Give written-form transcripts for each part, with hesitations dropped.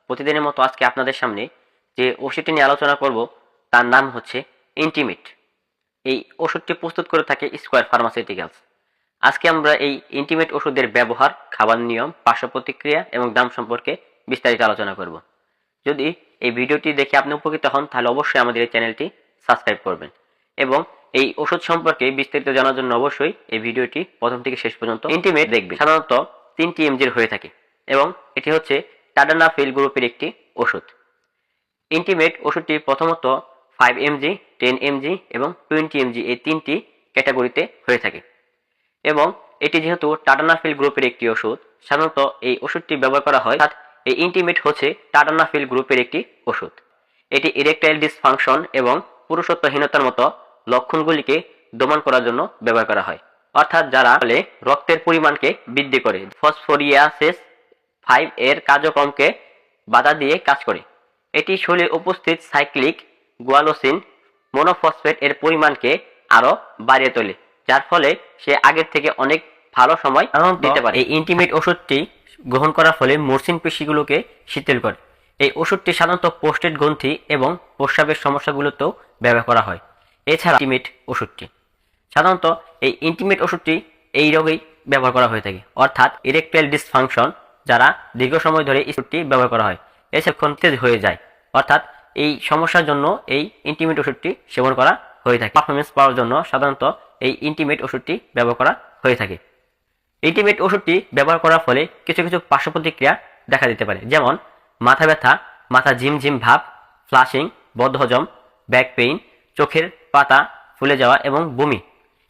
প্রতিদিনের মতো আজকে আপনাদের সামনে যে ওষুধটি নিয়ে আলোচনা করব তার নাম হচ্ছে ইন্টিমেট। এই ওষুধটি প্রস্তুত করে থাকে স্কয়ার ফার্মাসিউটিক্যালস। আজকে আমরা এই ইন্টিমেট ওষুধের ব্যবহার, খাবার নিয়ম, পার্শ্ব প্রতিক্রিয়া এবং দাম সম্পর্কে বিস্তারিত আলোচনা করব। যদি এই ভিডিওটি দেখে আপনি উপকৃত হন তাহলে অবশ্যই আমাদের এই চ্যানেলটি সাবস্ক্রাইব করবেন এবং এই ওষুধ সম্পর্কে বিস্তারিত জানার জন্য অবশ্যই এই ভিডিওটি প্রথম থেকে শেষ পর্যন্ত ইন্টিমেট দেখবেন। সাধারণত 3টি এমজির হয়ে থাকে এবং এটি হচ্ছে টাডানাফিল গ্রুপের একটি ওষুধ। ইন্টিমেট ওষুধটি প্রথমত 5 এমজি, 10 এমজি এবং 20 এমজি এই 3টি ক্যাটাগরিতে হয়ে থাকে এবং এটি যেহেতু টাডানাফিল গ্রুপের একটি ওষুধ, সাধারণত এই ওষুধটি ব্যবহার করা হয়। এই ইন্টিমেট হচ্ছে টাডানাফিল গ্রুপের একটি ওষুধ। এটি ইরেকটাইল ডিসফাংশন এবং পুরুষত্বহীনতার মতো লক্ষণগুলিকে দমন করার জন্য ব্যবহার করা হয়, অর্থাৎ যারা রক্তের পরিমাণকে বৃদ্ধি করে। ফসফোরিয়াসিস 5 এর কার্যক্রমকে বাধা দিয়ে কাজ করে। এটি শরীরে উপস্থিত সাইক্লিক গুয়ানোসিন মনোফসফেট এর পরিমাণকে আরো বাড়িয়ে তোলে, যার ফলে সে আগের থেকে অনেক ভালো সময় দিতে পারে। এই ইন্টিমেট ওষুধটি গ্রহণ করার ফলে মসৃণ পেশিগুলোকে শিথিল করে। এই ওষুধটি সাধারণত প্রোস্টেট গ্রন্থি এবং প্রস্রাবের সমস্যাগুলোতেও ব্যবহার করা হয়। এছাড়া ইন্টিমেট ওষুধটি সাধারণত এই ইন্টিমেট ওষুধটি এই রোগেই ব্যবহার করা হয়ে থাকে, অর্থাৎ ইরেকটাইল ডিসফাংশন যারা দীর্ঘ সময় ধরে এই ওষুধটি ব্যবহার করা হয় এসব তেজ হয়ে যায়, অর্থাৎ এই সমস্যার জন্য এই ইন্টিমেট ওষুধটি সেবন করা হয়ে থাকে। পারফরমেন্স পাওয়ার জন্য সাধারণত এই ইন্টিমেট ওষুধটি ব্যবহার করা হয়ে থাকে। ইন্টিমেট ওষুধটি ব্যবহার করার ফলে কিছু কিছু পার্শ্ব প্রতিক্রিয়া দেখা দিতে পারে, যেমন মাথা ব্যথা, মাথা ঝিমঝিম ভাব, ফ্লাশিং, বদহজম, ব্যাক পেইন, চোখের পাতা ফুলে যাওয়া এবং বমি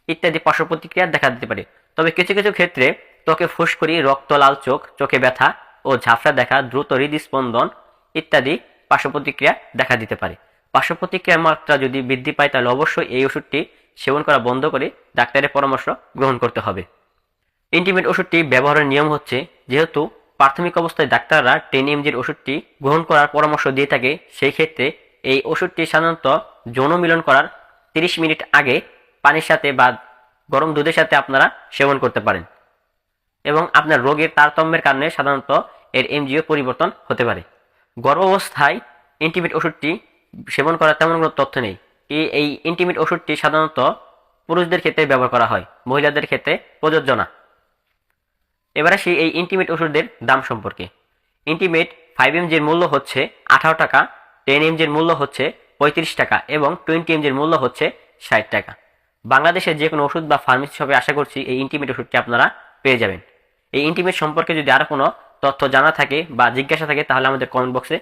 ইত্যাদি পার্শ্ব প্রতিক্রিয়া দেখা দিতে পারে। তবে কিছু কিছু ক্ষেত্রে ত্বকে ফুসকুড়ি, রক্ত লাল চোখ, চোখে ব্যথা ও ঝাপসা দেখা, দ্রুত হৃদস্পন্দন ইত্যাদি পার্শ্ব প্রতিক্রিয়া দেখা দিতে পারে। পার্শ্ব প্রতিক্রিয়ার মাত্রা যদি বৃদ্ধি পায় তাহলে অবশ্যই এই ওষুধটি সেবন করা বন্ধ করে ডাক্তারের পরামর্শ গ্রহণ করতে হবে। ইন্টিমেট ওষুধটি ব্যবহারের নিয়ম হচ্ছে, যেহেতু প্রাথমিক অবস্থায় ডাক্তাররা 10 এমজির ওষুধটি গ্রহণ করার পরামর্শ দিয়ে থাকে, সেই ক্ষেত্রে এই ওষুধটি সাধারণত যৌন মিলন করার 30 মিনিট আগে পানির সাথে বা গরম দুধের সাথে আপনারা সেবন করতে পারেন এবং আপনার রোগের তারতম্যের কারণে সাধারণত এর এমজিও পরিবর্তন হতে পারে। গর্ভাবস্থায় ইন্টিমেট ওষুধটি সেবন করার তেমন কোনো তথ্য নেই। এই ইন্টিমেট ওষুধটি সাধারণত পুরুষদের ক্ষেত্রে ব্যবহার করা হয়, মহিলাদের ক্ষেত্রে প্রযোজ্য না। এবার আসি এই ইন্টিমেট ওষুধের দাম সম্পর্কে। ইন্টিমেট 5 এমজির মূল্য হচ্ছে 18 টাকা, 10 এমজির মূল্য হচ্ছে 35 টাকা এবং 20 এমজির মূল্য হচ্ছে 60 টাকা। বাংলাদেশের যে কোনো ওষুধ বা ফার্মেসি শপে আশা করছি এই ইন্টিমেট ওষুধটি আপনারা পেয়ে যাবেন। এই ইন্টিমেট সম্পর্কে যদি আরো কোনো তথ্য জানা থাকে বা জিজ্ঞাসা থাকে তাহলে আমাদের কমেন্ট বক্সে